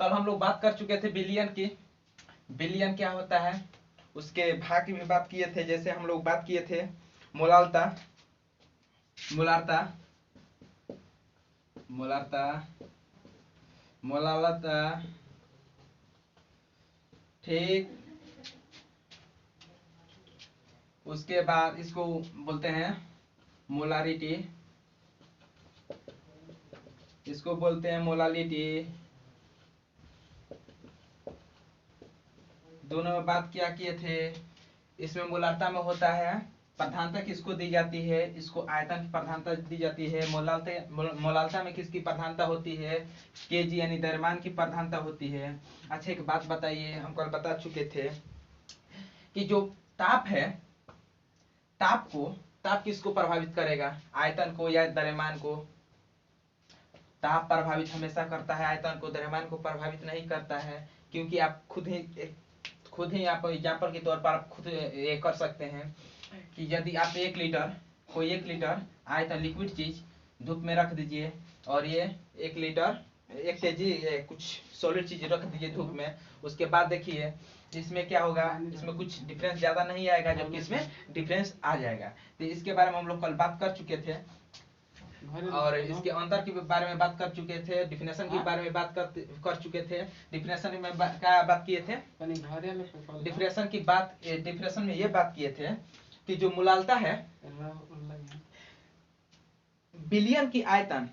कल हम लोग बात कर चुके थे बिलियन की। बिलियन क्या होता है उसके भाग की भी बात किए थे। जैसे हम लोग बात किए थे मोलालता, मोलारता, मोलारता, मोलालता, ठीक। उसके बाद इसको बोलते हैं मोलारिटी, इसको बोलते हैं मोलालिटी। दोनों में बात क्या किए थे। इसमें मोलारता में होता है प्रधानता किसको दी जाती है, इसको आयतन की प्रधानता दी जाती है। मोलालता में किसकी प्रधानता होती है, केजी यानी द्रव्यमान की प्रधानता होती है। अच्छा एक बात बताइए, हम कल बता चुके थे कि जो ताप है, ताप किसको प्रभावित करेगा, आयतन को या द्रव्यमान को। ताप प्रभावित हमेशा करता है आयतन को, द्रव्यमान को प्रभावित नहीं करता है। क्योंकि आप खुद ही आप एग्जाम्पल के तौर पर आप खुद ये कर सकते हैं कि यदि आप 1 लीटर आयतन लिक्विड चीज धूप में रख दीजिए और ये 1 लीटर 1 केजी कुछ सॉलिड चीज रख दीजिए धूप में, उसके बाद देखिए इसमें क्या होगा, इसमें कुछ डिफरेंस ज्यादा नहीं आएगा जबकि इसमें डिफरेंस आ जाएगा। तो इसके बारे में हम लोग कल बात कर चुके थे और इसके अंतर के बारे में बात कर चुके थे, डिफिनेशन के बारे में बात कर चुके थे। डिफिनेशन में क्या बात किए थे, डिफिनेशन में ये बात किए थे कि जो मोलालता है बिलियन की आयतन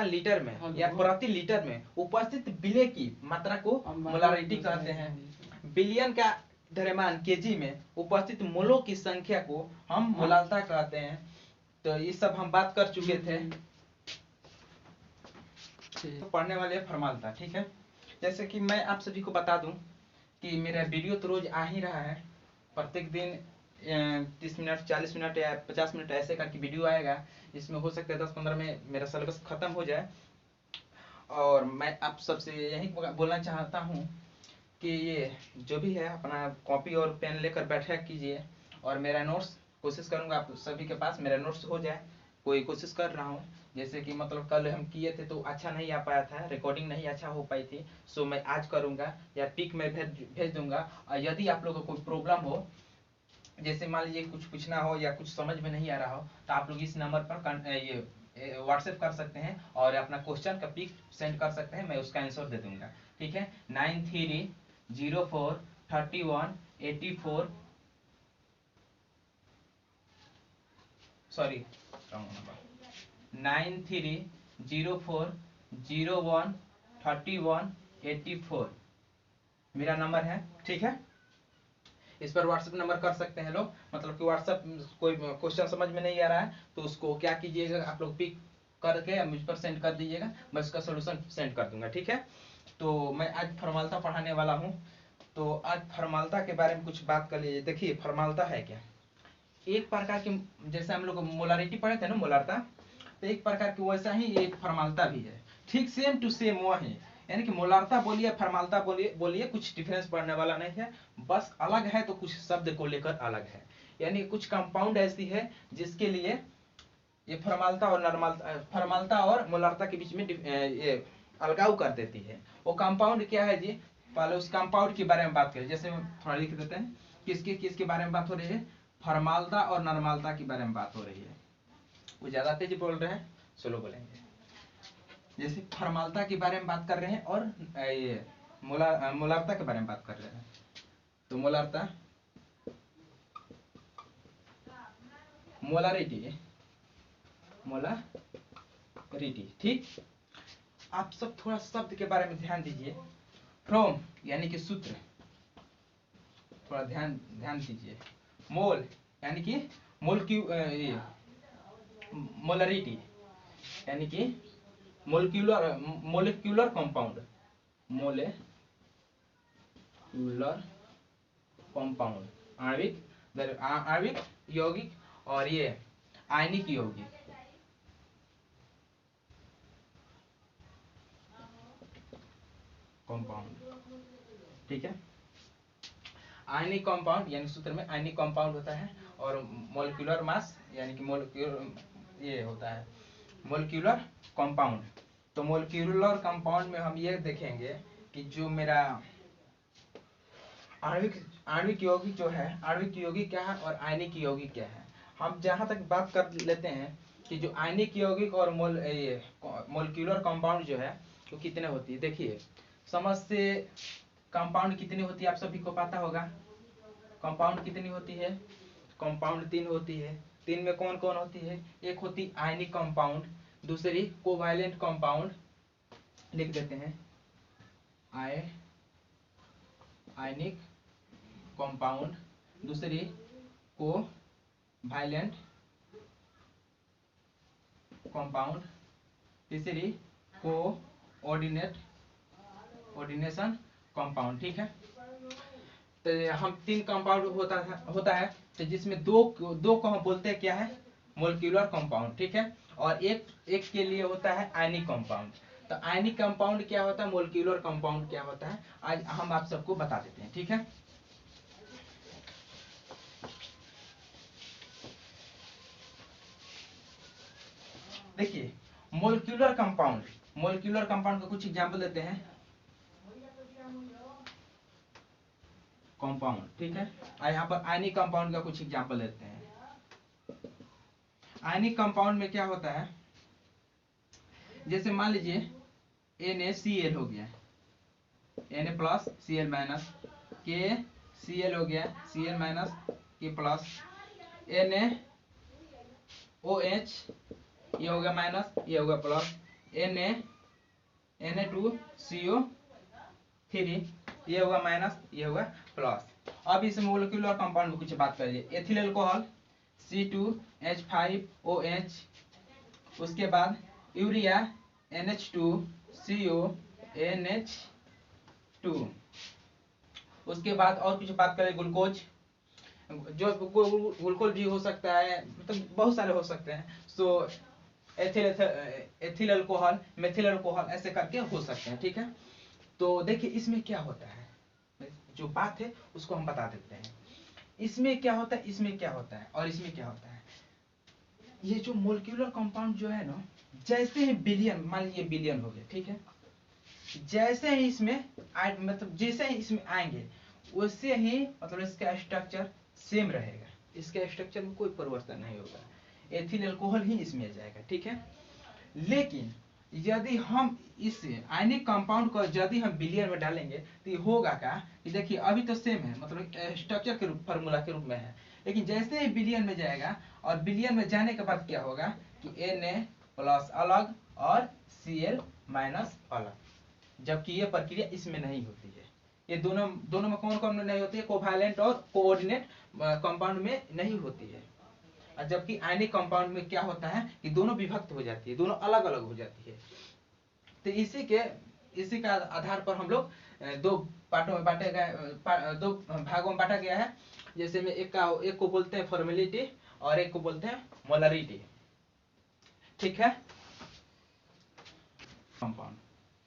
लीटर में या प्रति लीटर में उपस्थित विलेय की मात्रा को मोलारिटी कहते हैं। बिलियन का द्रव्यमान केजी में उपस्थित मोलों की संख्या को हम मोलालता कहते हैं। तो ये सब हम बात कर चुके थे। तो पढ़ने वाले फॉर्मालिटी, ठीक है। जैसे कि मैं आप सभी को बता दूं कि मेरा वीडियो तो रोज आ ही रहा है, प्रत्येक दिन 30 मिनट 40 मिनट या 50 मिनट ऐसे करके वीडियो आएगा। इसमें हो सकता है 10-15 में मेरा सिलेबस खत्म हो जाए। और मैं आप सबसे यही बोलना चाहता हूँ कि ये जो भी है अपना कॉपी और पेन लेकर बैठा कीजिए और मेरा नोट्स कोशिश करूंगा आप सभी के पास मेरा नोट्स हो जाए। कोई कोशिश कर रहा हूँ, जैसे कि मतलब कल हम किए थे तो अच्छा नहीं आ पाया था, रिकॉर्डिंग नहीं अच्छा हो पाई थी, सो मैं आज करूंगा या पिक में भेज दूंगा। और यदि आप लोगों को कोई प्रॉब्लम हो, जैसे मान लीजिए कुछ पूछना हो या कुछ समझ में नहीं आ रहा हो, तो आप लोग इस नंबर पर ये व्हाट्सएप कर सकते हैं और अपना क्वेश्चन का पिक सेंड कर सकते हैं, मैं उसका आंसर दे दूंगा। ठीक है, 93043184 सॉरी 9304013184 मेरा नंबर है। ठीक है, इस पर व्हाट्सएप नंबर कर सकते हैं लोग। मतलब कि व्हाट्सएप कोई क्वेश्चन समझ में नहीं आ रहा है तो उसको क्या कीजिएगा, आप लोग पिक करके मुझ पर सेंड कर दीजिएगा, मैं उसका सोल्यूशन सेंड कर दूंगा। ठीक है, तो मैं आज फॉर्मालिटी पढ़ाने वाला हूँ। तो आज फॉर्मालिटी के बारे में कुछ बात कर लीजिए। देखिए फॉर्मालिटी है क्या, एक प्रकार की, जैसे हम लोग मोलारिटी पढ़े थे ना मोलारता, तो एक प्रकार की वैसा ही एक फॉर्मालिटी भी है, ठीक सेम टू सेम वही। यानी कि मोलारता बोलिए फॉर्मालिटी बोलिए कुछ डिफरेंस पड़ने वाला नहीं है, बस अलग है तो कुछ शब्द को लेकर अलग है। यानी कुछ कंपाउंड ऐसी है जिसके लिए ये फॉर्मालिटी और मोलारता के बीच में ये अलगाव कर देती है। वो कंपाउंड क्या है जी, पहले उस कंपाउंड के बारे में बात करें। जैसे थोड़ा लिख देते हैं, किसके बारे में बात हो रही है, फॉर्मालिटी और नॉर्मालिटी के बारे में बात हो रही है। वो ज्यादा तेज बोल रहे हैं, स्लो बोलेंगे। जैसे फॉर्मालिटी के बारे में बात कर रहे हैं और ये मोलारता के बारे में बात कर रहे हैं। तो मोलारिटी, ठीक। आप सब थोड़ा शब्द के बारे में ध्यान दीजिए। फ्रॉम यानी कि सूत्र, थोड़ा ध्यान दीजिए। मोल यानी कि मोलरिटी यानी कि मोलिक्यूलर कंपाउंड, मोलिक्यूलर कंपाउंड आणविक यौगिक और ये आयनिक यौगिक। कंपाउंड, ठीक है। आयनिक कंपाउंड यानी सूत्र में आयनिक कंपाउंड होता है और मोलिक्यूलर मास यानी कि मोलिक्यूलर ये होता है मोलिक्यूलर कंपाउंड। तो मोलिक्यूलर कंपाउंड में हम ये देखेंगे कि जो मेरा आणविक यौगिक जो है, आणविक यौगिक क्या है और आयनिक यौगिक क्या है। हम जहां तक बात कर लेते हैं कि जो आयनिक यौगिक और मोलिक्यूलर कंपाउंड जो है वो कितने होती है। देखिए समझ से कंपाउंड कितनी होती है आप सभी को पता होगा। कंपाउंड कितनी होती है, कंपाउंड 3 होती है। 3 में कौन कौन होती है, एक होती आयनिक कंपाउंड, दूसरी कोवैलेंट कंपाउंड, लिख देते हैं आयनिक कंपाउंड, दूसरी कोवैलेंट कंपाउंड, तीसरी कोऑर्डिनेशन कंपाउंड। ठीक है, तो हम 3 कंपाउंड होता है तो जिसमें दो को हम बोलते हैं क्या है, मोलिक्यूलर कंपाउंड। ठीक है, और एक के लिए होता है आयनिक कंपाउंड। तो आयनिक कंपाउंड क्या होता है, मोलिक्यूलर कंपाउंड क्या होता है, आज हम आप सबको बता देते हैं। ठीक है, देखिए मोलिक्यूलर कंपाउंड का कुछ एग्जांपल देते हैं। कंपाउंड, ठीक है, और यहाँ पर आयनिक कंपाउंड का कुछ एग्जांपल देते हैं। आयनिक कंपाउंड में क्या होता है, जैसे मान लीजिए NaCl हो गया, Na plus Cl minus, KCl हो गया, Cl minus K plus, NaOH ये होगा माइनस, ये होगा प्लस, Na2CO3 ये होगा माइनस, ये होगा प्लस। अब इस मोलिक्यूलर कंपाउंड में कुछ बात करिए, एथिल अल्कोहल C2H5OH, उसके बाद यूरिया NH2CONH2, उसके बाद और कुछ बात करें ग्लूकोज, जो ग्लूकोज भी हो सकता है, मतलब बहुत सारे हो सकते हैं। सो एथिल अल्कोहल, मेथिल अल्कोहल ऐसे करके हो सकते हैं। ठीक है, तो देखिए इसमें क्या होता है, जो बात है उसको हम बता देते हैं। इसमें क्या होता है, इसमें क्या होता है और इसमें क्या होता है। ये जो मोलिक्यूलर कंपाउंड जो है ना, जैसे ही बिलियन, मान लीजिए बिलियन हो गया, ठीक है, जैसे ही इसमें मतलब जैसे ही इसमें आएंगे वैसे ही मतलब इसका स्ट्रक्चर सेम रहेगा, इसके स्ट्रक्चर में कोई परिवर्तन नहीं होगा, एथिल अल्कोहल ही इसमें जाएगा। ठीक है, लेकिन यदि हम इस आयनिक कंपाउंड को यदि हम बिलियन में डालेंगे तो ये होगा क्या कि देखिए अभी तो सेम है, मतलब स्ट्रक्चर के रूप, फार्मूला के रूप में है, लेकिन जैसे ही बिलियन में जाएगा और बिलियन में जाने के बाद क्या होगा कि Na प्लस अलग और Cl माइनस अलग, जबकि ये प्रक्रिया इसमें नहीं होती है। ये दोनों में कौन कौन में नहीं होती है, कोवैलेंट और कोऑर्डिनेट कंपाउंड में नहीं होती है। जबकि आयनिक कंपाउंड में क्या होता है कि दोनों विभक्त हो जाती है, दोनों अलग अलग हो जाती है। तो इसी का आधार पर हम लोग दो पार्टों में बांटे गए, दो भागों में बांटा गया है। जैसे में एक को बोलते हैं फॉर्मेलिटी और एक को बोलते हैं मोलरिटी। ठीक है, कंपाउंड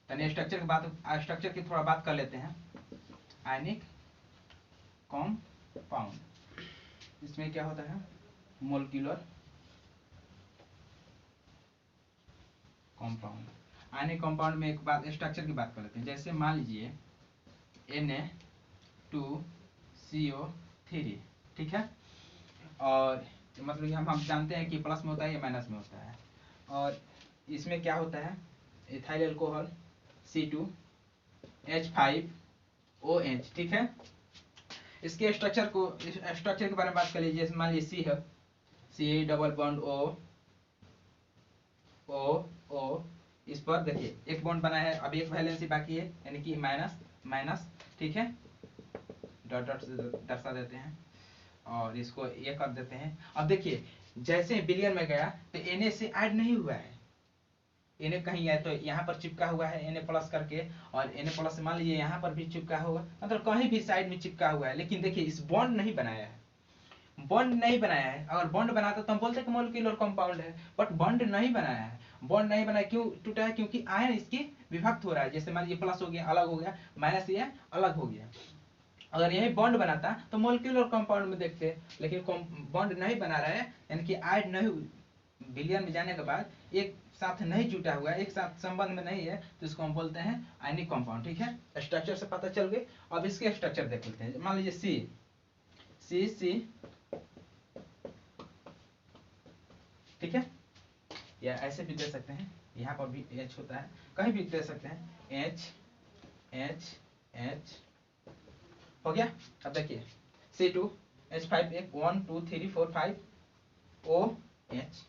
तनी स्ट्रक्चर की थोड़ा बात कर लेते हैं। आयनिक कंपाउंड, इसमें क्या होता है, मोलिक्यूलर कंपाउंड। आयनिक कंपाउंड में एक बात स्ट्रक्चर की बात कर लेते हैं। जैसे मान लीजिए Na2CO3, ठीक है, और मतलब हम जानते हैं कि प्लस में होता है या माइनस में होता है। और इसमें क्या होता है, इथाइल अल्कोहल C2H5OH, ठीक है। इसके स्ट्रक्चर के बारे में बात कर लीजिए। मान लीजिए C है, C डबल बॉन्ड O, इस पर देखिए एक बॉन्ड बना है, अब एक वैलेंसी बाकी है, यानी कि माइनस माइनस, ठीक है, डॉट डॉट से दर्शा देते हैं और इसको ये कर देते हैं। अब देखिए जैसे बिलियन में गया तो Na से ऐड नहीं हुआ है, Na कहीं है तो यहाँ पर चिपका हुआ है Na प्लस करके, और Na प्लस मान लीजिए यहाँ पर भी चिपका होगा, मतलब कहीं भी साइड में चिपका हुआ है। लेकिन देखिए इस बॉन्ड नहीं बनाया है, बॉन्ड नहीं बनाया है। अगर बॉन्ड बनाता तो हम बोलते कि मोलिक्यूलर कंपाउंड है, बट बॉन्ड नहीं बनाया है। बॉन्ड नहीं बनाया, क्यों टूटा है, क्योंकि आयन इसकी विभक्त हो रहा है। जैसे मान लीजिए प्लस हो गया अलग हो गया, माइनस ये अलग हो गया। अगर यही बॉन्ड बनाता तो मोलिक्यूलर कंपाउंड में देखते, लेकिन बॉन्ड नहीं बना रहा है, यानी कि ऐड नहीं, बिलियन में जाने के बाद एक साथ नहीं जुटा हुआ है, एक साथ संबंध में नहीं है, तो इसको हम बोलते हैं आयनिक कंपाउंड। ठीक है, स्ट्रक्चर से पता चल गई। अब इसके स्ट्रक्चर देख लेते हैं। मान लीजिए सी, ठीक है, या ऐसे भी दे सकते हैं, यहाँ पर भी H होता है, कहीं भी दे सकते हैं, H हो गया। अब देखिए C2 H5 एक 1 2 3 4 5 OH।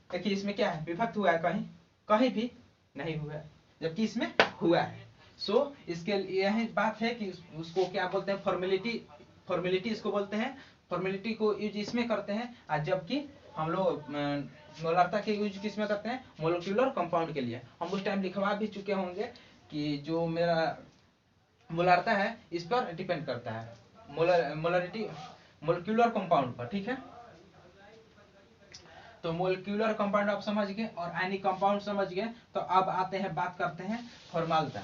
देखिए इसमें क्या है, विभक्त हुआ है, कहीं भी नहीं हुआ है, जबकि इसमें हुआ है। सो इसके यही बात है कि उसको क्या बोलते हैं, फॉर्मेलिटी इसको बोलते हैं। फॉर्मेलिटी को यूज इसमें करते हैं, और जबकि हम लोग मोलरता के यूज किसमें करते हैं, मोलिक्यूलर कंपाउंड के लिए। हम उस टाइम लिखवा भी चुके होंगे कि जो मेरा मोलरता है इस पर डिपेंड करता है, मोलरिटी मोलिक्यूलर कंपाउंड पर। ठीक है, तो मोलिक्यूलर कंपाउंड आप समझ गए और आयनिक कंपाउंड समझ गए। तो अब आते हैं, बात करते हैं फॉर्मालिटी।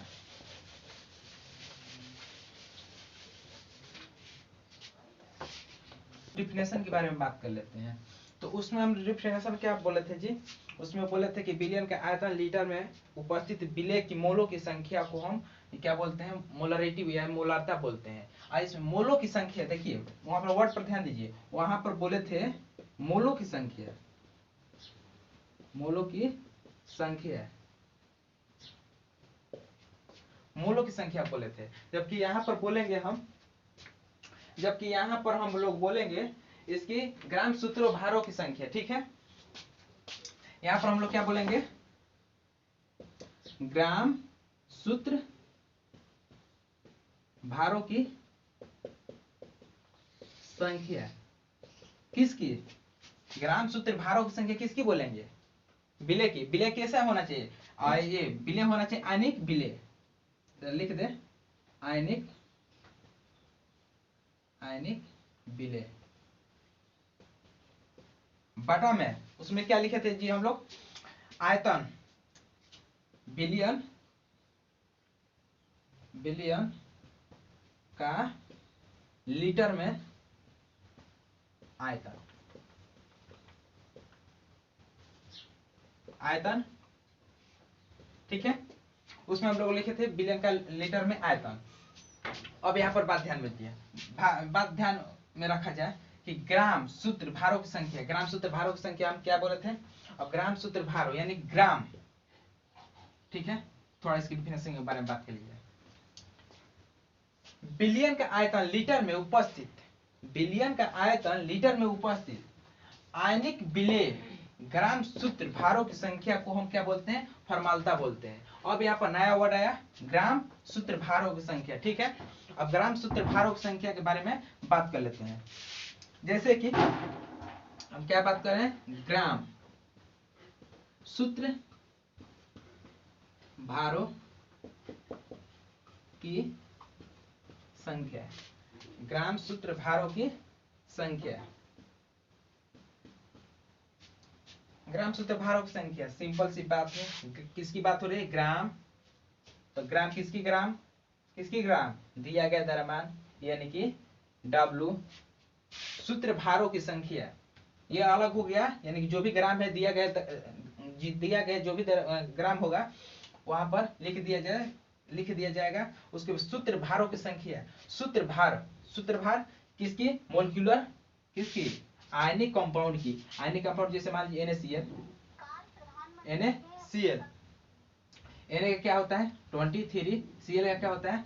डिफिनेशन के बारे में बात कर लेते हैं। तो उसमें हम डिफिनेशन क्या बोले थे जी, उसमें बोले थे कि विलयन का आयतन लीटर में उपस्थित विलय की मोलों की संख्या को हम क्या बोलते हैं, मोलरिटी या मोलरता बोलते हैं। और इसमें मोलों की संख्या देखिए, वहां पर वर्ड पर ध्यान दीजिए, वहां पर बोले थे मोलों की संख्या, मोलों की संख्या, मोलों की संख्या बोले थे। जबकि यहाँ पर बोलेंगे हम, जबकि यहाँ पर हम लोग बोलेंगे इसकी ग्राम सूत्रों भारों की संख्या। ठीक है, यहाँ पर हम लोग क्या बोलेंगे, ग्राम सूत्र भारों की संख्या। किसकी, ग्राम सूत्र भारों की संख्या किसकी बोलेंगे, विलय की। विलय कैसा होना चाहिए, ये विलय होना चाहिए आयनिक विलय। लिख दे आयनिक विलय। बटा में उसमें क्या लिखे थे जी हम लोग, आयतन बिलियन का लीटर में आयतन। ठीक है, उसमें हम लोग लिखे थे बिलियन का लीटर में आयतन। अब यहाँ पर बात ध्यान में दिया, बात ध्यान में रखा जाए कि ग्राम सूत्र भारों की संख्या, ग्राम सूत्र भारों की संख्या हम क्या बोले थे। अब ग्राम सूत्र भारों यानी ग्राम। ठीक है, थोड़ा इसकी डिफिनेशन के बारे में बात कर लीजिए। बिलियन का आयतन लीटर में उपस्थित, बिलियन का आयतन लीटर में उपस्थित आयनिक विलय ग्राम सूत्र भारों की संख्या को हम क्या बोलते हैं, फॉर्मालिटी बोलते हैं। अब यहाँ पर नया वर्ड आया, ग्राम सूत्र भारों की संख्या। ठीक है, अब ग्राम सूत्र भारों की संख्या के बारे में बात कर लेते हैं। जैसे कि हम क्या बात कर रहे हैं, ग्राम सूत्र भारों की संख्या, ग्राम सूत्र भारों की संख्या, ग्राम सूत्र भारों की संख्या। सिंपल सी बात है, किसकी बात हो रही है, ग्राम। तो ग्राम किसकी, ग्राम किसकी, ग्राम दिया गया द्रव्यमान यानी कि W। सूत्र भारों की संख्या ये अलग हो गया, यानी कि जो भी ग्राम है दिया गया जो भी ग्राम होगा वहां पर लिख दिया जाएगा। उसके सूत्र भारों की संख्या, सूत्र भार किसकी, मोलिक्यूलर, किसकी, आयनिक कंपाउंड की। आयनिक कंपाउंड जैसे मान लीजिए NaCl, Na क्या होता है 23, Cl का क्या होता है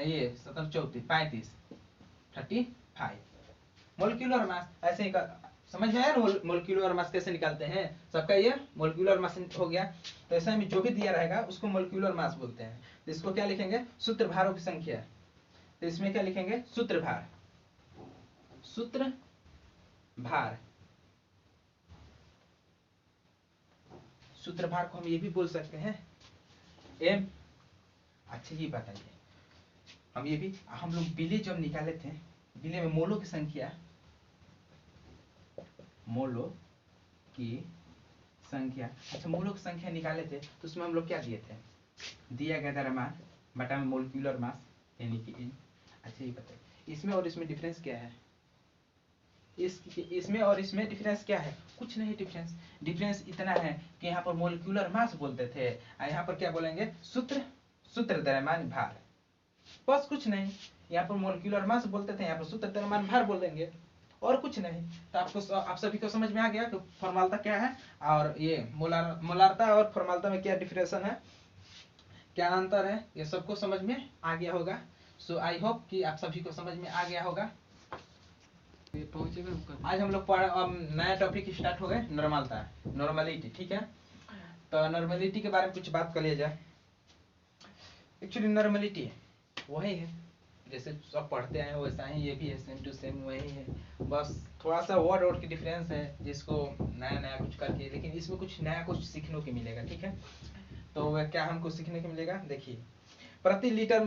ये 34 35 35 मोलिक्यूलर मास। ऐसे ही समझ में आया ना, मोलिक्यूलर मास कैसे निकालते हैं, सबका ये मोलिक्यूलर मास हो गया। तो ऐसे में जो भी दिया रहेगा उसको मोलिक्यूलर मास बोलते हैं। तो इसको क्या लिखेंगे, सूत्र भारों की संख्या। तो इसमें क्या लिखेंगे, सूत्र भार को हम ये भी बोल सकते हैं M। अच्छा ये बताइए, हम लोग विलय जब निकाले थे, विलय में मोलों की संख्या, मोलों की संख्या। अच्छा मोलों की संख्या निकाले थे तो उसमें हम लोग क्या दिए थे, दिया गया द्रव्यमान बटा में मोलिक्यूलर मास यानी कि N। अच्छा ये बताइए इसमें और इसमें डिफरेंस क्या है, इसमें और इसमें डिफरेंस क्या है? कुछ नहीं डिफरेंस। डिफरेंस इतना है कि यहाँ पर मोलिकुलर मास बोलते थे और यहाँ पर क्या बोलेंगे? सूत्र द्रव्यमान भार। बस कुछ नहीं। यहाँ पर मोलिकुलर मास बोलते थे, यहाँ पर सूत्र द्रव्यमान भार बोल देंगे और कुछ नहीं। तो आप सभी को समझ में आ गया कि फॉर्मालिटी क्या है और ये मोलारता और फॉर्मालिटी में क्या डिफरेंशन है, क्या अंतर है, ये सबको समझ में आ गया होगा। सो आई होप कि आप सभी को समझ में आ गया होगा। आज हम लोग नया टॉपिक स्टार्ट हो गए, नॉर्मलिटी। ठीक है, तो नॉर्मलिटी के बारे में कुछ बात कर लिया जाए। एक्चुअली नॉर्मलिटी वही है जैसे सब पढ़ते हैं वैसा ही ये भी है, सेम टू सेम वही है। बस थोड़ा सा वर्ड की डिफरेंस है जिसको नया नया कुछ करके, लेकिन इसमें कुछ नया कुछ सीखने को मिलेगा। ठीक है, तो वह क्या हमको सीखने को मिलेगा? देखिए, प्रति लीटर में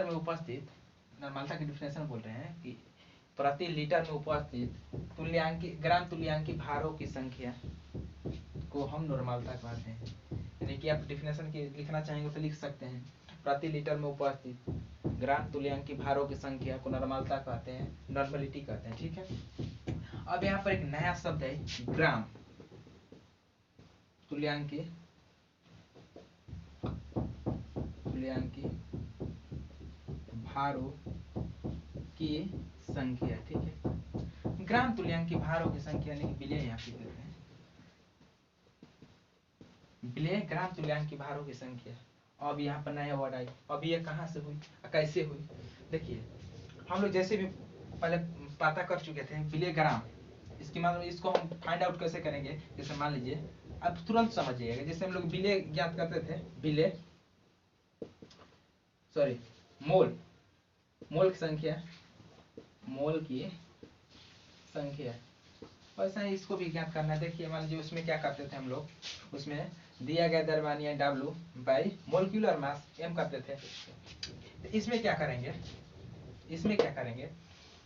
उपस्थित नॉर्मलता की डिफिनेशन बोल रहे हैं कि प्रति लीटर में उपस्थित ग्राम तुल्यांकी भारों की संख्या को हम नॉर्मलता कहते हैं। यानी कि आप डिफिनेशन की लिखना चाहेंगे तो लिख सकते हैं, प्रति लीटर में उपस्थित ग्राम तुल्यांकी भारों की संख्या को नॉर्मलता कहते हैं, नॉर्मलिटी कहते हैं। ठीक है, अब यहाँ पर एक नया शब्द है, ग्राम तुल्यांकी भारों की संख्या। ठीक है, ग्राम तुल्यांकी भारों की संख्या यानी विलय यहाँ पे देते हैं, विलय ग्राम तुल्यांकी भारों की संख्या। अब यहाँ पर नया वर्ड आई। अब ये कहाँ से हुई, कैसे हुई? देखिए, हम लोग जैसे भी पहले पता कर चुके थे विलय ग्राम, इसकी मतलब इसको हम फाइंड आउट कैसे करेंगे? जैसे मान लीजिए, अब तुरंत समझिएगा, जैसे हम लोग विलय ज्ञात करते थे, विलय मोल की संख्या, वैसा ही इसको भी ज्ञात करना है। देखिए, मान लीजिए उसमें क्या करते थे हम लोग, उसमें दिया गया द्रव्यमान या W by molecular mass M करते थे। तो इसमें क्या करेंगे?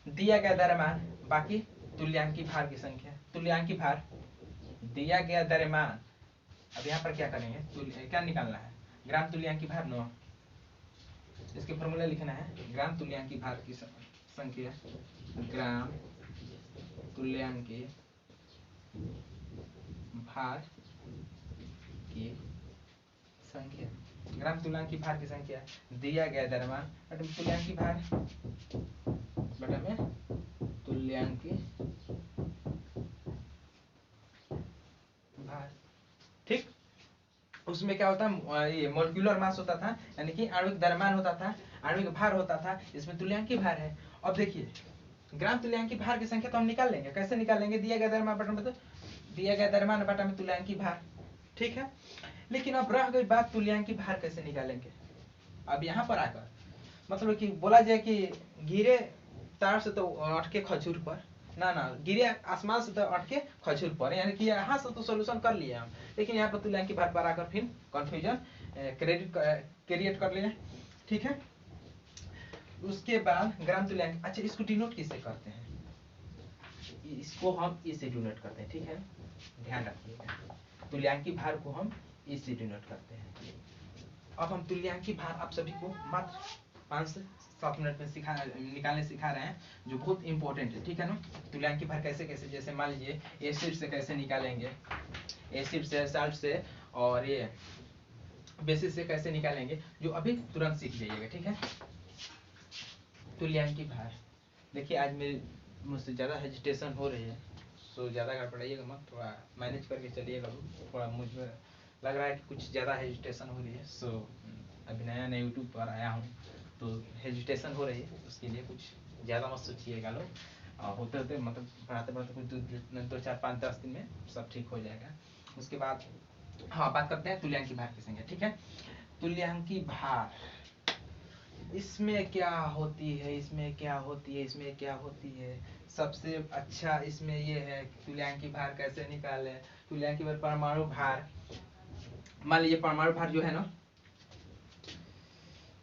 दिया गया द्रव्यमान बाकी तुल्यांकी भार की संख्या, तुल्यांकी भार दिया गया द्रव्यमान। अब यहाँ पर क्या करेंगे? क्या निकालना है? ग्राम तुल्यांकी भार नो, इसके फॉर्मूला लिखना है, ग्राम तुल्यांकी भार की संख्या, ग्राम तुल्यांकी भार की संख्या, ग्राम तुल्यांकी भार की संख्या दिया गया द्रव्यमान बटा तुल्यांकी भार बटा में तुल्यांकी भार। ठीक, उसमें क्या होता है? ये मोलिकुलर मास होता था, यानी कि आणविक द्रव्यमान होता था, आणविक भार होता था, इसमें तुल्यांकी भार है। अब देखिए, ग्राम तुल्यांकी भार की संख्या तो हम निकाल लेंगे। कैसे निकालेंगे? दिया गया द्रव्यमान बटा में तुल्यांकी भार। ठीक है, लेकिन अब रह गई बात तुल्यांकी भार कैसे निकालेंगे। अब यहाँ पर आकर मतलब कि बोला जाए कि गिरे तार से तो अटके खजूर पर, ना गिरे आसमान से तो अटके खजूर पर, यानी कि यहाँ से तो सोल्यूशन कर लिए हम, लेकिन यहाँ पर तुल्यांकी भार पर आकर फिर कंफ्यूजन क्रिएट कर लिए। ठीक है, उसके बाद ग्राम तुल्यांकी, अच्छा इसको डिनोट किससे करते हैं? इसको हम इससे डिनोट करते हैं। ठीक है, ध्यान रखिएगा, तुल्यांकी भार को हम इससे डिनोट करते हैं। अब हम तुल्यांकी भार आप सभी को मात्र 5 से 7 मिनट में निकालने सिखा रहे हैं, जो बहुत इंपॉर्टेंट है। ठीक है ना, तुल्यांकी भार कैसे कैसे, जैसे मान लीजिए एसिड से कैसे निकालेंगे, एसिड से, साल्ट से, और ये बेसिस से कैसे निकालेंगे, जो अभी तुरंत सीख जाइएगा। ठीक है, तुल्यांकी भार। देखिए, आज मुझसे ज़्यादा हेजिटेशन हो रही है, सो ज़्यादा गड़बड़ाइएगा मत, थोड़ा मैनेज करके चलिएगा। थोड़ा मुझे लग रहा है कि कुछ ज़्यादा हेजिटेशन हो रही है। सो अभी नया नया यूट्यूब पर आया हूँ तो हेजिटेशन हो रही है, उसके लिए कुछ ज़्यादा मत सोचिएगा लोग। होते होते मतलब पढ़ाते पढ़ाते कुछ 2 4 5 10 दिन में सब ठीक हो जाएगा। उसके बाद हाँ, बात करते हैं तुल्यांकी भार की संख्या। ठीक है, तुल्यांकी भार, इसमें क्या होती है? सबसे अच्छा इसमें ये है तुल्यांकी भार कैसे निकाले। तुल्यांकी भार परमाणु भार, मान लीजिए परमाणु भार जो है ना,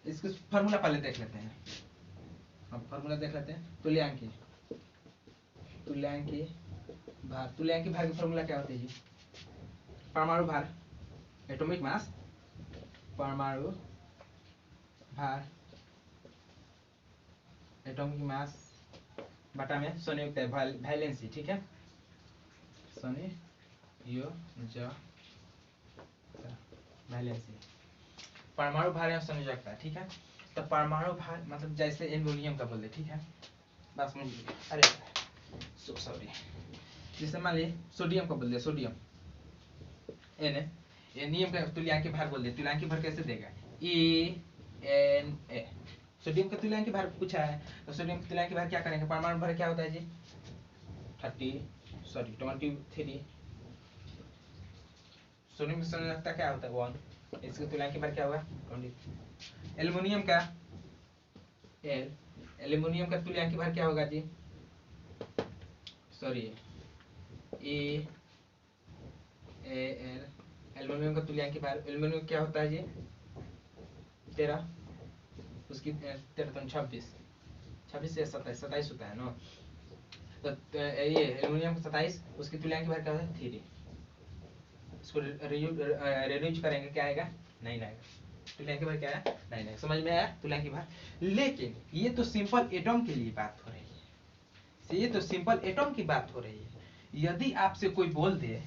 इसको फॉर्मूला पहले देख लेते हैं। अब फॉर्मूला देख लेते हैं, तुल्यांकी भार की फॉर्मूला क्या होती है जी? परमाणु भार, एटॉमिक मास, परमाणु भार, एटॉमिक मास बटा में संयुक्त वैलेंसी, ठीक है, संयोजकता वैलेंसी, परमाणु भार या संयोजकता, ठीक है। तो परमाणु भार मतलब जैसे एल्युमिनियम का बोल दे, ठीक है, बस मुझे अरे सॉरी, जैसे मान लीजिए सोडियम का बोल दे, सोडियम एनियम का तुल्यांकी भार बोल दे, तुल्यांकी भार कैसे देगा, Na। सोडियम का तुल्यांकी भार पूछा है, तो सोडियम का तुल्यांकी भार क्या करेंगे, परमाणु भार क्या होता है जी 23, सोडियम की संयोजकता क्या होता है 1, इसका तुल्यांकी भार क्या होगा 20। एल्युमिनियम का तुल्यांकी भार क्या होगा जी, सॉरी एल्युमिनियम का तुल्यांकी भार, एल्युमिनियम क्या होता है जी 13, उसकी 13 26 से 27 होता है ना, तो ये एल्युमिनियम का 27, उसकी तुल्यांकी भार क्या होता है 3, इसको रिड्यूस करेंगे क्या आएगा 9 आएगा, तुल्यांकी भार क्या है 9 आएगा, समझ में आया तुल्यांकी भार। लेकिन ये तो सिंपल एटम के लिए बात हो रही है, ये तो सिंपल एटम की बात हो रही है। यदि आपसे कोई बोल दे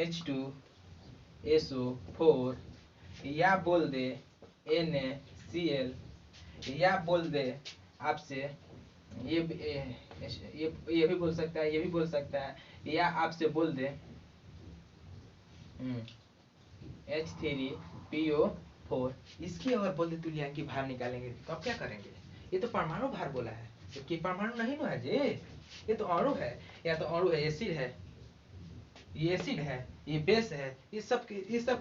H2SO4 या बोल दे NaCl या बोल दे आपसे ये भी बोल सकता है, ये भी बोल सकता है, या आपसे बोल दे H3PO4, इसकी अगर बोल दे तुल्यांकी भार निकालेंगे तो आप क्या करेंगे, ये तो परमाणु भार बोला है, जबकि परमाणु नहीं ना है जी, ये तो अणु है, या तो अणु है, एसिड है, ये एसिड है, ये बेस है, इस सब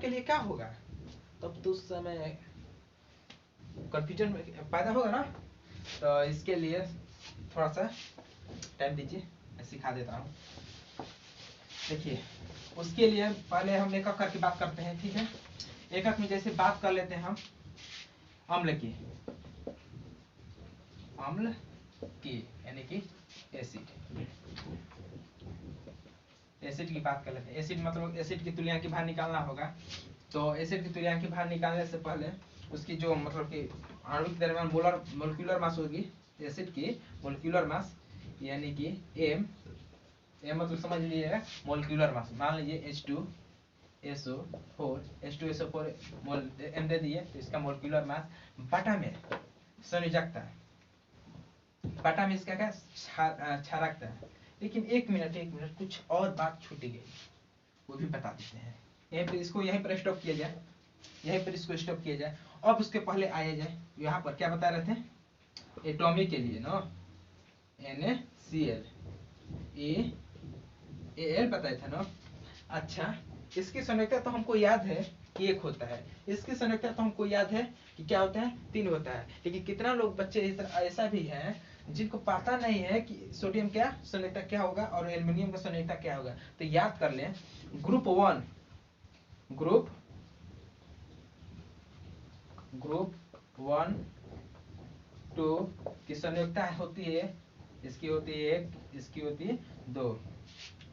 के लिए क्या होगा, तब तो उस समय कंफ्यूजन पैदा होगा ना। तो इसके लिए थोड़ा सा टाइम दीजिए, मैं सिखा देता हूँ। देखिए उसके लिए पहले हम एक एक करके बात करते हैं, ठीक है, एक एक में जैसे बात कर लेते हैं हम अम्ल की यानी कि एसिड की बात कर लेते हैं। एसिड मतलब एसिड की तुल्यांकी भार निकालना होगा, तो एसिड की तुल्यांकी भार निकालने से पहले उसकी जो मतलब कि अणु के दरमियान मोलिकुलर मास होगी, एसिड की मोलिकुलर मास यानी कि एम मतलब समझ लीजिएगा मोलिकुलर मास, मान लीजिए H2SO4 एम दे दिए, तो इसका मोलिकुलर मास बटा में संयोजकता, बटा में इसका क्या क्षारकता है। लेकिन एक मिनट कुछ और बात छूटी गई, वो भी बता देते हैं। यहीं पर इसको यहीं पर स्टॉप किया जाए, यहीं पर इसको स्टॉप किया जाए। अब उसके पहले आया जाए, यहाँ पर क्या बता रहे थे एटॉमिक के लिए ना NaCl Al बताया था ना। अच्छा इसकी संयोजकता तो हमको याद है कि 1 होता है, इसकी संयोजकता तो हमको याद है कि क्या होता है 3 होता है। लेकिन कितना लोग बच्चे ऐसा भी है जिनको पता नहीं है कि सोडियम क्या संयोजकता क्या होगा और एल्युमिनियम का संयोजकता क्या होगा। तो याद कर लें, ग्रुप 1 2 की संयोजकता होती है, इसकी होती है 1, इसकी होती है 2,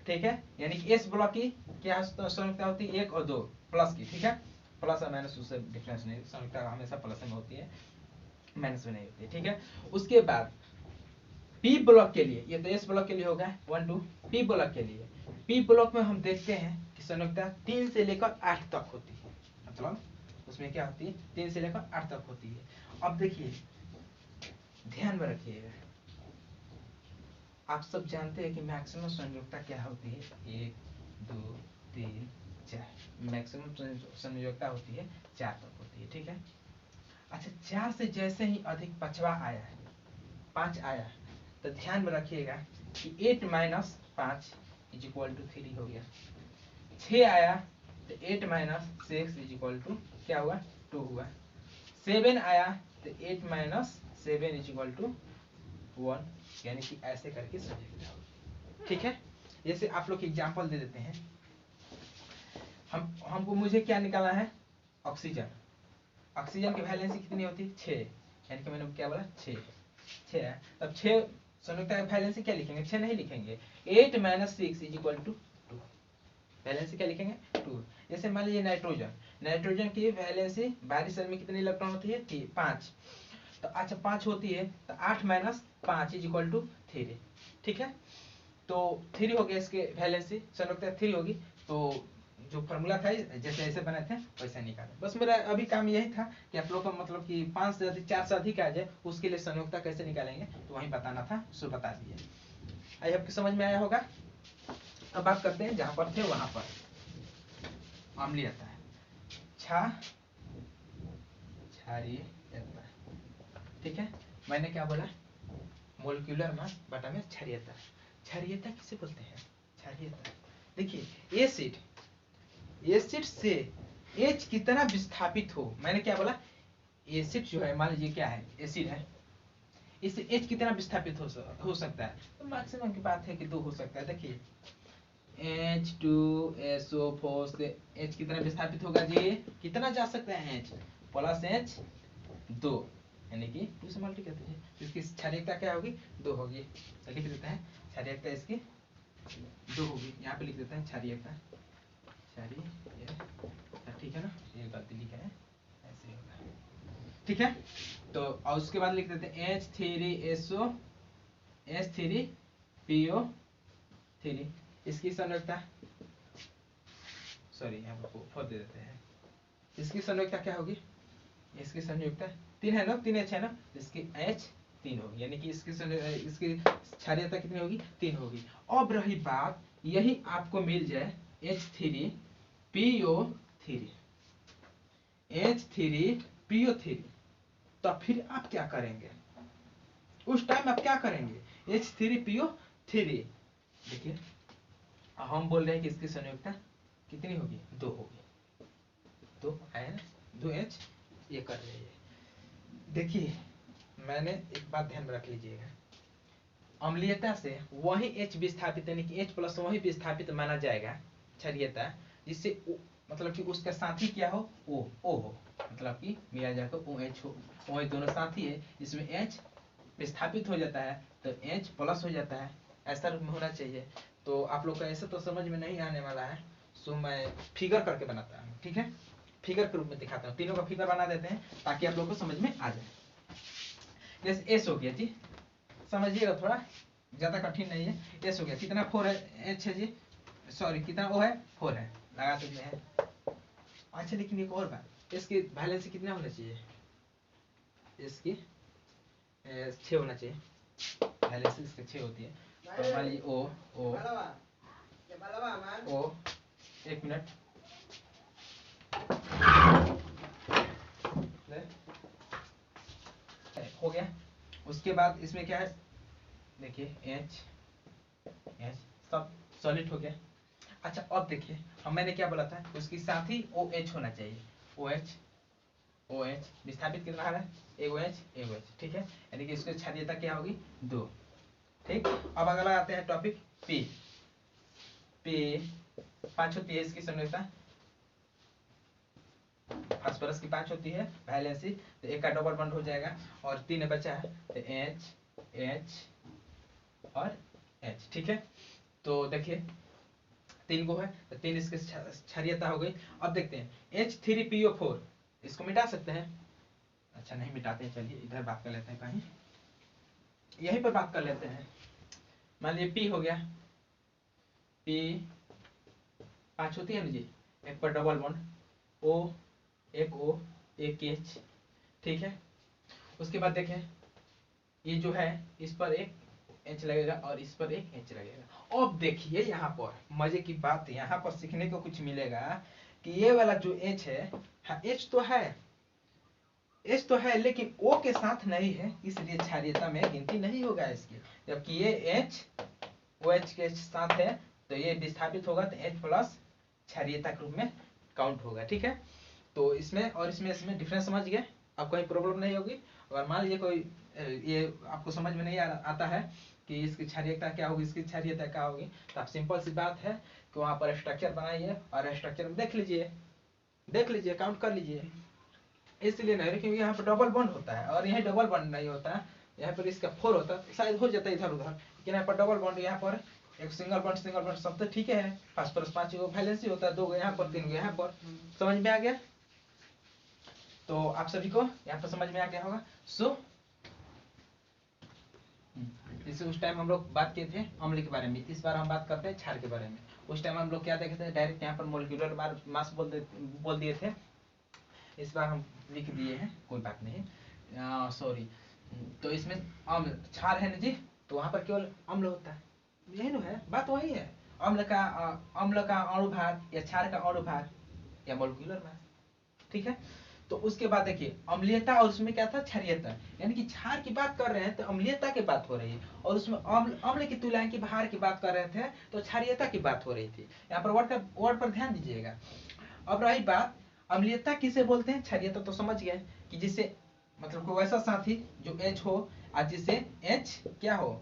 ठीक है। यानी कि एस ब्लॉक की क्या संयोजकता होती है 1 और 2 प्लस की, ठीक है, प्लस और माइनस उससे डिफरेंस नहीं, संयोजकता हमेशा प्लस में होती है, माइनस में नहीं होती है, ठीक है। उसके बाद पी ब्लॉक के लिए, ये तो एस ब्लॉक के लिए होगा 1 2, पी ब्लॉक के लिए, पी ब्लॉक में हम देखते हैं कि संयोजकता 3 से लेकर 8 तक होती है, मतलब उसमें क्या होती है 3 से लेकर 8 तक होती है। अब देखिए ध्यान में रखिएगा, आप सब जानते हैं कि मैक्सिमम संयोजकता क्या होती है 1 2 3 4, मैक्सिमम संयोजकता होती है 4 तक होती है, ठीक है। अच्छा 4 से जैसे ही अधिक पछवा आया, 5 आया, तो ध्यान में रखिएगा कि 8 माइनस 5 इज इक्वल टू 3 हो गया। 6 आया तो 8 माइनस 6 इज इक्वल टू क्या हुआ 2 हुआ। 7 आया तो 8 माइनस 7 इज इक्वल टू 1, यानी कि ऐसे करके संयोजकता होगी, ठीक है। जैसे आप लोग एग्जांपल दे देते हैं, मुझे क्या निकालना है ऑक्सीजन, ऑक्सीजन की वैलेंसी कितनी होती है 6, यानी कि मैंने क्या बोला 6 है। तब 6 संयुक्ता की वैलेंसी क्या लिखेंगे 6 नहीं लिखेंगे, 8 minus 6 is equal to 2, valency क्या लिखेंगे 2। जैसे मान लीजिए नाइट्रोजन की वैलेंसी बाहरी सेल में कितनी इलेक्ट्रॉन होती है 5, तो अच्छा 5 होती है, तो 8 माइनस 5 इज इक्वल टू 3, ठीक है। तो 3 हो गया इसके वैलेंसी, संयोजकता 3 होगी। तो जो फॉर्मूला था जैसे ऐसे बने थे वैसे निकालें। बस मेरा अभी काम यही था कि आप लोग का मतलब कि 5 से अधिक 4 से अधिक आ जाए उसके लिए संयोजकता कैसे निकालेंगे तो वही बताना था, उसको बता दिए। आई आपकी समझ में आया होगा। अब बात करते हैं जहां पर थे वहां पर अम्लीयता है, क्षारीयता, ठीक है। मैंने क्या बोला, मोलिक्यूलर मास बटा में क्षारीयता। क्षारीयता किसे बोलते हैं, क्षारीयता। देखिए एसिड से H कितना विस्थापित हो, मैंने क्या बोला, एसिड जो है मान लीजिए क्या है, एसिड है, इससे H कितना विस्थापित हो सकता है, तो मैक्सिमम की बात है कि 2 हो सकता है। देखिए H2SO4 से H कितना विस्थापित होगा जी, कितना जा सकता है H प्लस H 2, यानी कि 2 से मल्टी करते हैं, इसकी क्षारीयता क्या होगी, 2 होगी। तो लिख देते हैं क्षारीयता इसकी 2 होगी, यहाँ पे लिख देते हैं क्षारीयता, ठीक है ना, ये गलती लिखा है, ऐसे होगा, ठीक है। तो और उसके बाद लिख देते हैं H3PO3, इसकी संयोजकता, सॉरी यहाँ पर 4 दे देते हैं, इसकी संयोजकता क्या होगी, इसकी संयोजकता 3 है ना, 3 H है ना, इसकी H 3 होगी, यानी कि इसकी क्षारीयता कितनी होगी, 3 होगी। अब रही बात, यही आपको मिल जाए H3PO3, तो फिर आप क्या करेंगे, उस टाइम आप क्या करेंगे, H3PO3, देखिए हम बोल रहे हैं कि इसकी संयोजकता कितनी होगी, 2 होगी, 2 है ना, 2H ये कर रही है। देखिए मैंने एक बात ध्यान में रख लीजिएगा, अम्लीयता से वही H विस्थापित यानी कि H प्लस वही विस्थापित माना जाएगा क्षारीयता, जिससे मतलब कि उसका साथी क्या हो, O हो, मतलब कि मिला जाकर OH हो, OH दोनों साथी है, इसमें H विस्थापित हो जाता है तो H प्लस हो जाता है, ऐसा रूप में होना चाहिए। तो आप लोग का ऐसे तो समझ में नहीं आने वाला है, सो मैं फिगर करके बनाता हूँ, ठीक है, फिगर के रूप में दिखाता हूँ, तीनों का फिगर बना देते हैं ताकि आप लोग को समझ में आ जाए। जैसे S हो गया जी, समझिएगा थोड़ा ज्यादा कठिन नहीं है, S हो गया, कितना 4 है, H है जी, सॉरी कितना O है, 4 है, लगा सकते हैं। अच्छा लेकिन एक और बात, इसकी वैलेंसी कितना होना चाहिए, इसकी 6 होना चाहिए, वैलेंसी इसकी 6 होती है। तो मान लीजिए O एक मिनट, हो गया। उसके बाद इसमें क्या है, देखिए H सब सॉलिड हो गया। अच्छा अब देखिए हम मैंने क्या बोला था, उसकी साथ ही OH होना चाहिए, OH विस्थापित कितना है, एक OH, ठीक है, यानी कि इसकी क्षारीयता क्या होगी, 2, ठीक। अब अगला आते हैं टॉपिक P 5 होती है इसकी संयोजकता, फास्फोरस की 5 होती है वैलेंसी, तो एक का डबल बॉन्ड हो जाएगा और 3 बचा है, तो H और H, ठीक है। तो देखिए 3 को है तो 3 इसकी क्षारीयता हो गई। अब देखते हैं H3PO4, इसको मिटा सकते हैं, अच्छा नहीं मिटाते हैं, चलिए इधर बात कर लेते हैं, कहीं यहीं पर बात कर लेते हैं। मान लीजिए P हो गया, P 5 होती है ना जी, एक पर डबल बॉन्ड O, एक H, ठीक है। उसके बाद देखें ये जो है इस पर एक H लगेगा और इस पर एक H लगेगा। अब देखिए यहाँ पर मजे की बात यहाँ पर सीखने को कुछ मिलेगा कि ये वाला जो H है, हाँ H तो है लेकिन O के साथ नहीं है, इसलिए क्षारीयता में गिनती नहीं होगा इसकी। जबकि ये H OH के साथ है तो ये विस्थापित होगा तो H प्लस क्षारीयता के रूप में काउंट होगा, ठीक है। तो इसमें और इसमें डिफरेंस समझ गए, अब कोई प्रॉब्लम नहीं होगी। अगर मान लीजिए कोई ये आपको समझ में नहीं आता है कि इसकी क्षारीयता क्या होगी, इसकी क्षारीयता क्या होगी, तो आप सिंपल सी बात है कि वहाँ पर स्ट्रक्चर बनाइए और स्ट्रक्चर में देख लीजिए काउंट कर लीजिए। इसलिए नहीं, क्योंकि यहाँ पर डबल बॉन्ड होता है और यहाँ डबल बॉन्ड नहीं होता है, यहाँ पर इसका 4 होता है, शायद हो जाता है इधर उधर, लेकिन यहाँ पर डबल बॉन्ड, यहाँ पर एक सिंगल बॉन्ड सब तो ठीक है। फास्फोरस 5 को वैलेंसी होता है, 2 को यहाँ पर, 3 को यहाँ पर, समझ में आ गया। तो आप सभी को यहाँ पर समझ में आ गया होगा। सो जैसे उस टाइम हम लोग बात किए थे अम्ल के बारे में, इस बार हम बात करते हैं क्षार के बारे में। उस टाइम हम लोग क्या देखे थे, डायरेक्ट यहाँ पर मोलिकुलर मास बोल दिए थे, इस बार हम लिख दिए हैं, कोई बात नहीं, सॉरी। तो इसमें अम्ल क्षार है ना जी, तो वहां पर केवल अम्ल होता है, यही ना है, बात वही है। अम्ल का अणुभार या क्षार का अणुभार या मोलिकुलर मास, ठीक है। तो उसके बाद देखिए अम्लीयता, और उसमें क्या था, क्षारीयता, यानी कि क्षार की बात कर रहे हैं तो अम्लीयता की बात हो रही है, और उसमें अम्ल की तुलना की भार की बात कर रहे थे तो क्षारीयता की बात हो रही थी। यहाँ पर वर्ड पर ध्यान दीजिएगा। अब रही बात अम्लीयता किसे बोलते हैं, क्षारीयता तो समझ गए कि जिससे मतलब कोई वैसा साथी जो H हो और जिससे H क्या हो,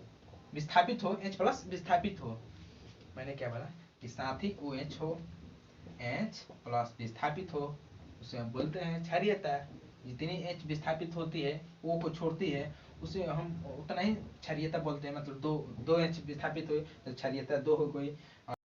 विस्थापित हो, H प्लस विस्थापित हो। मैंने क्या बोला कि साथी OH हो, H प्लस विस्थापित हो, उसे हम बोलते हैं क्षारीयता। जितनी H विस्थापित होती है O को छोड़ती है, उसे हम उतना ही क्षारीयता बोलते हैं। मतलब दो H विस्थापित हुए तो क्षारीयता 2 हो गई।